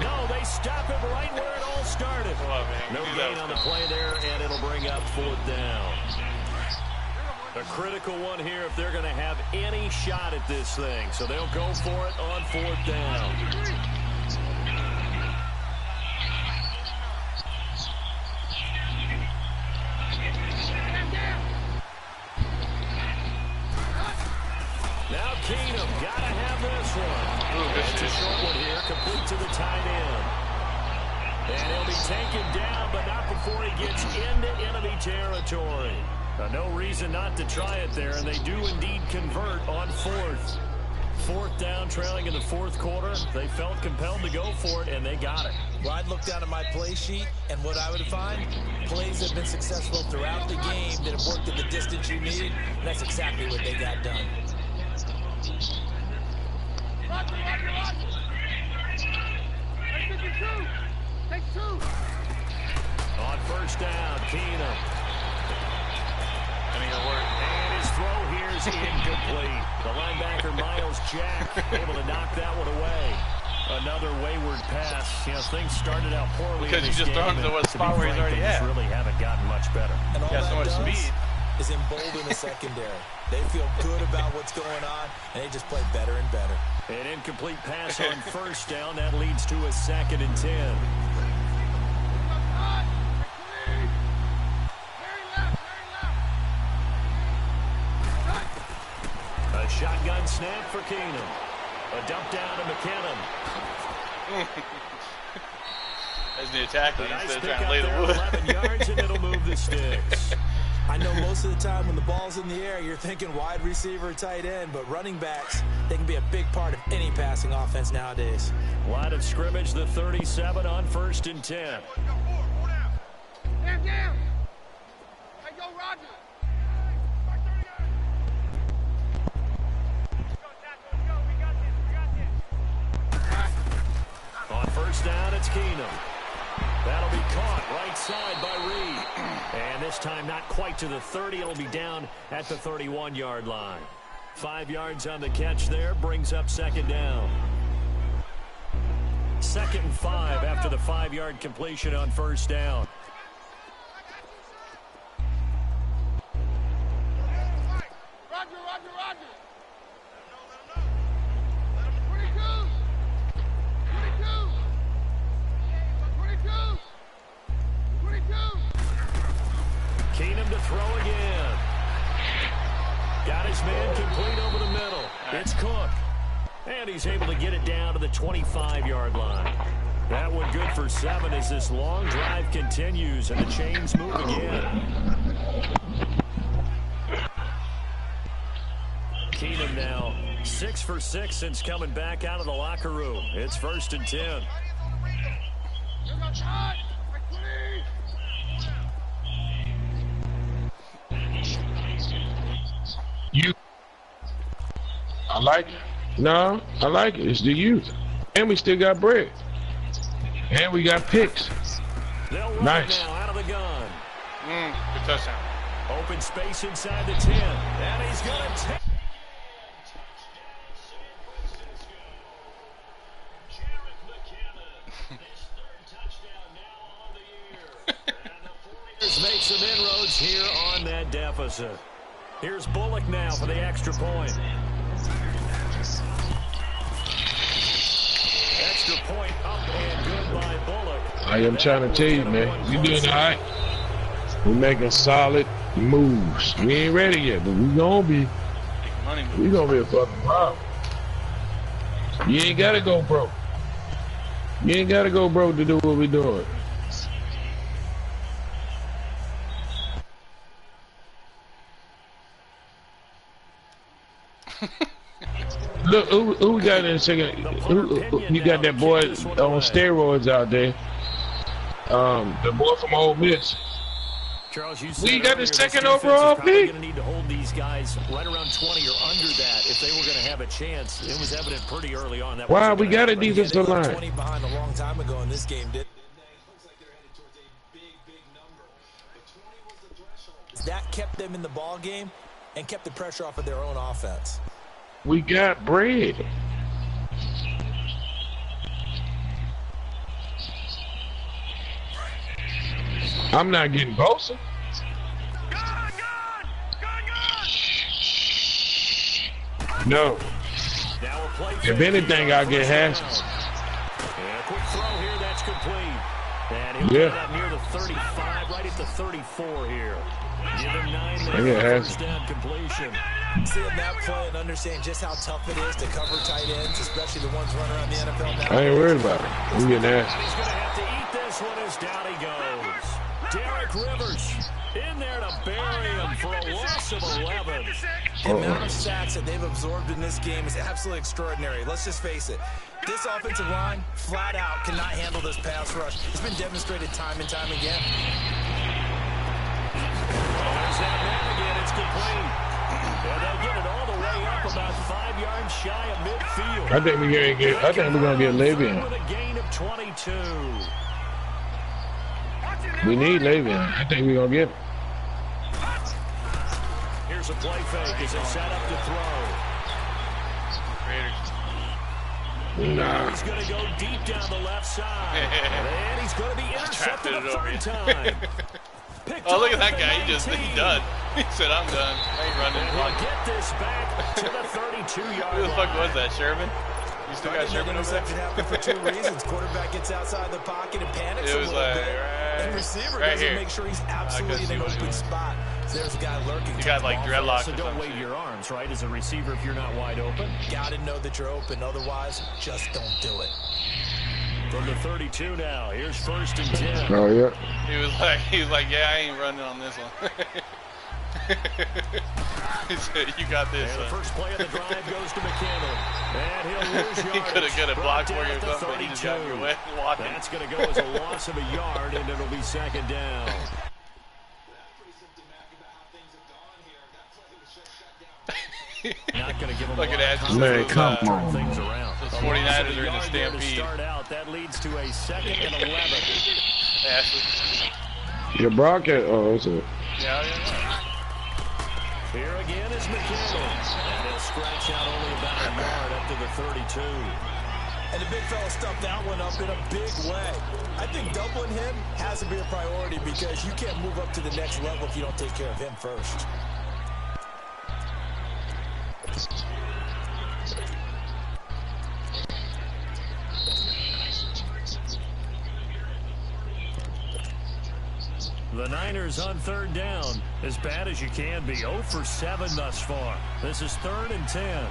No, they stop him right where it all started. Come on, man. No gain on the play there, and it'll bring up 4th down. A critical one here if they're going to have any shot at this thing. So they'll go for it on 4th down. Now Keenum, got to have this one. It's a short one here, complete to the tight end. And he'll be taken down, but not before he gets into enemy territory. No reason not to try it there, and they do indeed convert on 4th. 4th down, trailing in the 4th quarter. They felt compelled to go for it, and they got it. Well, I'd look down at my play sheet, and what I would find, plays have been successful throughout the game that have worked at the distance you needed, and that's exactly what they got done. On 1st down, Keenum. And his throw here is incomplete. The linebacker, Miles Jack, able to knock that one away. Another wayward pass. You know, things started out poorly because in you this just thrown to the spot where he's already at. Really haven't gotten much better. And all got so much that does speed. is embolden the secondary. They feel good about what's going on, and they just play better and better. An incomplete pass on 1st down. That leads to a 2nd and 10. A shotgun snap for Keenum. A dump down to McKinnon. As the attacker, Nice instead of pick trying to lay up the there, wood. 11 yards, and it'll move the sticks. I know most of the time when the ball's in the air, you're thinking wide receiver, tight end, but running backs, they can be a big part of any passing offense nowadays. Line of scrimmage, the 37 on 1st and 10. Down. Hey, go, Roger. On 1st down, it's Keenum. That'll be caught right side by Reed. And this time not quite to the 30. It'll be down at the 31-yard line. 5 yards on the catch there. Brings up 2nd down. 2nd and 5 after the 5-yard completion on 1st down. Roger. 22. Keenum to throw again. Got his man complete over the middle. It's Cook. And he's able to get it down to the 25-yard line. That one good for 7 as this long drive continues and the chains move again. now. 6 for 6 since coming back out of the locker room. It's 1st and 10. I like it. No, I like it. It's the youth. And we still got bread. And we got picks. Nice. Now out of the gun. Good touchdown. Open space inside the 10. And he's going to take. Make some inroads here on that deficit. Here's Bullock now for the extra point. Extra point up and good by Bullock. I am trying to tell you, man. We doing all right. We're making solid moves. We ain't ready yet, but we gonna be. We gonna be a fucking problem. You ain't gotta go broke. You ain't gotta go broke to do what we doing. Look, who we got in the second? You got that boy on steroids out there. The boy from Ole Miss. Charles, you we got the second overall pick. Going to need to hold these guys right around 20 or under that if they were going to have a chance. It was evident pretty early on that. Wow, we got a defensive line. 20 behind a long time ago in this game, did. That kept them in the ball game and kept the pressure off of their own offense. We got bread. I'm not getting closer. No. If anything, I'll get Haskins. Yeah, quick throw here, that's complete. And he'll get that near the 35, right at the 34 here. Give him 9 there for first down completion. Seeing that play and understanding just how tough it is to cover tight ends, especially the ones running around the NFL now. I ain't worried about it. I'm getting asked. He's going to have to eat this one as down he goes. Derek Rivers in there to bury him for a loss of 11. The amount of sacks that they've absorbed in this game is absolutely extraordinary. Let's just face it. This offensive line, flat out, cannot handle this pass rush. It's been demonstrated time and time again. There's that man again. It's complete. And they'll get it all the way up about 5 yards shy of midfield. I think we're gonna get Le'Veon. With a gain of 22. We need Le'Veon. I think we're gonna get him. Here's a play fake as they set up to throw. Nah. He's going to go deep down the left side. And he's going to be intercepted a third time. Oh, look at that guy. He's done. He said, I'm done. I ain't running. We'll get this back to the 32-yard line. Who the fuck was that, Sherman? You still got Sherman over there? Interception happened for 2 reasons. Quarterback gets outside the pocket and panics a little bit. And receiver doesn't make sure he's absolutely in an open spot. So there's a guy lurking. You got like dreadlocks. So don't wave your arms, right? As a receiver, if you're not wide open. Gotta know that you're open. Otherwise, just don't do it. From the 32 now, here's 1st and 10. Oh yeah. He was like, yeah, I ain't running on this one. He said, you got this. And the first play of the drive goes to McKinnon. And he'll lose yards. He could have got a block for you or something, but he just got your way walking. That's going to go as a loss of a yard, and it'll be 2nd down. Not going to give him Look at that. Man, come on. Things around. Those 49ers are in a stampede. Start out. That leads to a 2nd and 11. Ashley. Your broadcast. Oh, that's it. Yeah. Here again is McKinnon. And he'll scratch out only about a yard up to the 32. And the big fella stuffed that one up in a big way. I think doubling him has to be a priority because you can't move up to the next level if you don't take care of him first. The Niners on 3rd down, as bad as you can be. 0 for 7 thus far. This is 3rd and 10.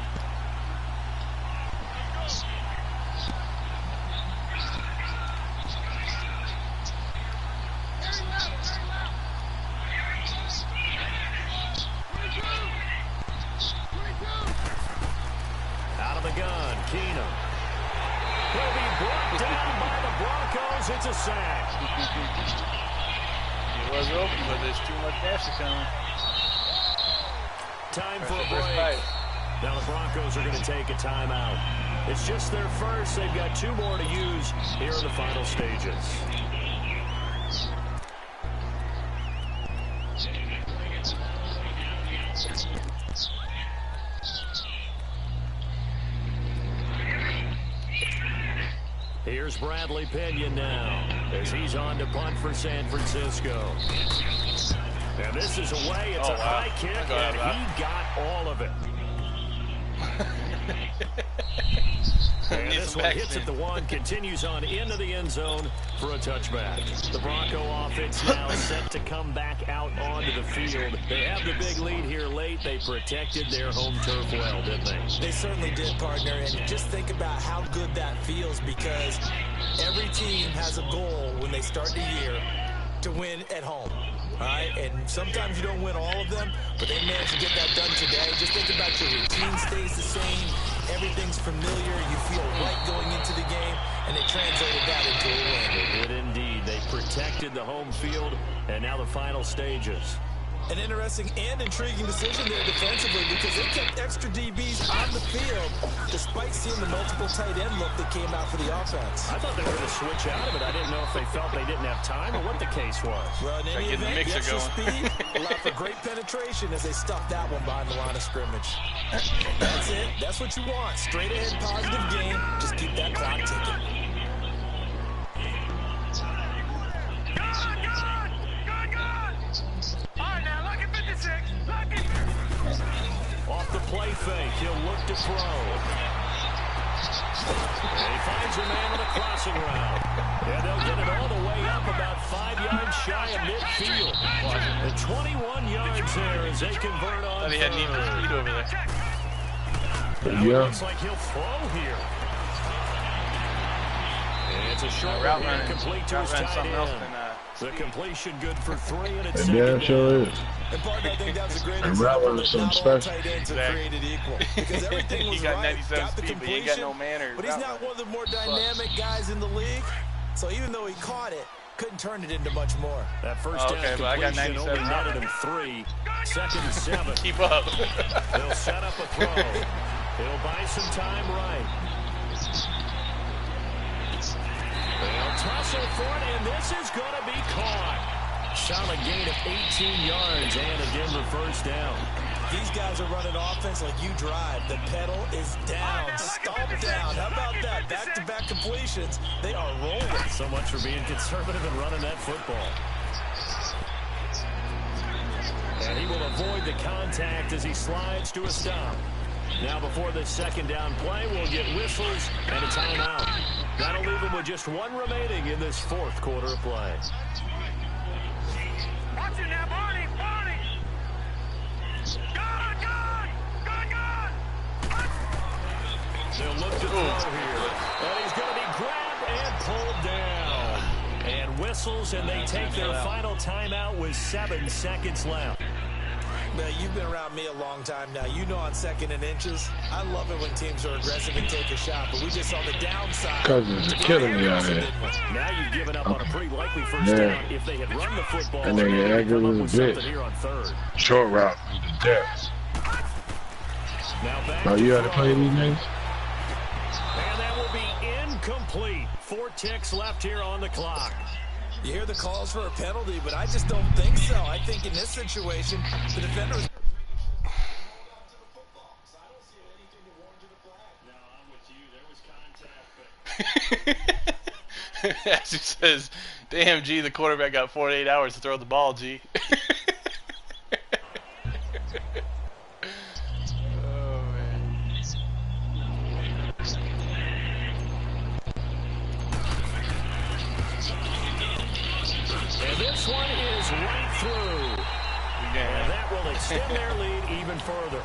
down by the Broncos. It's a sack. It was open, but there's too much pressure coming. Time for a break. Now the Broncos are going to take a timeout. It's just their first. They've got 2 more to use here in the final stages. Here's Bradley Pinion now as he's on to punt for San Francisco. And this is away. It's a high kick, and he got all of it. And this one hits at the 1, continues on into the end zone for a touchback. The Bronco offense now set to come back out onto the field. They have the big lead here late. They protected their home turf well, didn't they? They certainly did, partner. And just think about how good that feels, because every team has a goal when they start the year to win at home. All right, and sometimes you don't win all of them, but they managed to get that done today. Just think about your routine stays the same. Everything's familiar. You feel right going into the game, and they translated that into a win. They did indeed. They protected the home field, and now the final stages. An interesting and intriguing decision there defensively, because they kept extra DBs on the field despite seeing the multiple tight end look that came out for the offense. I thought they were going to switch out of it. I didn't know if they felt they didn't have time or what the case was. Well, in any event, the extra speed allowed for great penetration as they stuffed that one behind the line of scrimmage. That's it. That's what you want. Straight ahead, positive game. Just keep that clock ticking. Off the play fake, he'll look to throw. And he finds a man on a crossing route. And they'll get it all the way up about 5 yards shy of midfield. And 21 yards there as they convert on third. He hadn't even speed over there. Now it looks like he'll throw here. And it's a short route run running. complete to his tight end. The completion good for 3, and it's Yeah, sure is. And partner, I think that was a great And example Rattler is that not something all special. tight ends are created equal. Because everything was He got right, 97 got the speed, but he ain't completion, got no manner. but he's not one of the more dynamic guys in the league. So even though he caught it, couldn't turn it into much more. That first down but I got completion 97 only netted him 3. 2nd and 7. Keep up. They'll set up a throw. He'll buy some time right. They'll tussle for it, and this is going to be caught. Solid gain of 18 yards and a Denver first down. These guys are running offense like you drive. The pedal is down, stomped down. How about that? Back-to-back completions. They are rolling. So much for being conservative and running that football. And he will avoid the contact as he slides to a stop. Now before this 2nd down play, we'll get whistles and a timeout. That'll leave him with just 1 remaining in this 4th quarter of play. Watch it now, Barney! They'll look to throw here. And he's going to be grabbed and pulled down. And whistles, and they take their final timeout with 7 seconds left. Now, you've been around me a long time now. You know on 2nd and inches, I love it when teams are aggressive and take a shot, but we just saw the downside. Cousins are killing me out here. Now you've given up on a pretty likely first down. If they had run the football, And then you come up with aggregate a something here on 3rd. Short route to the depth. Now back Now you had to play these names? And that will be incomplete. 4 ticks left here on the clock. You hear the calls for a penalty, but I just don't think so. I think in this situation, the defenders... As he says, damn, G, the quarterback got 48 hours to throw the ball, G. Oh, man. And this one is right through. And that will extend their lead even further.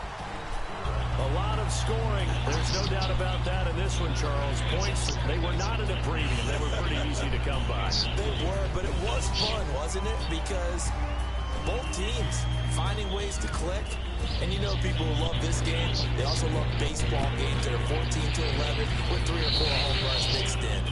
A lot of scoring. There's no doubt about that in this one, Charles. Points, they were not in a premium. They were pretty easy to come by. They were, but it was fun, wasn't it? Because both teams finding ways to click. And you know people who love this game, they also love baseball games that are 14-11 with 3 or 4 home runs mixed in.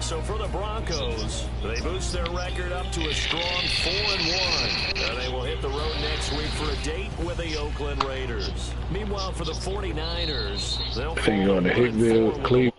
So for the Broncos, they boost their record up to a strong 4-1. They will hit the road next week for a date with the Oakland Raiders. Meanwhile, for the 49ers, they'll on the Hickville, Cleveland.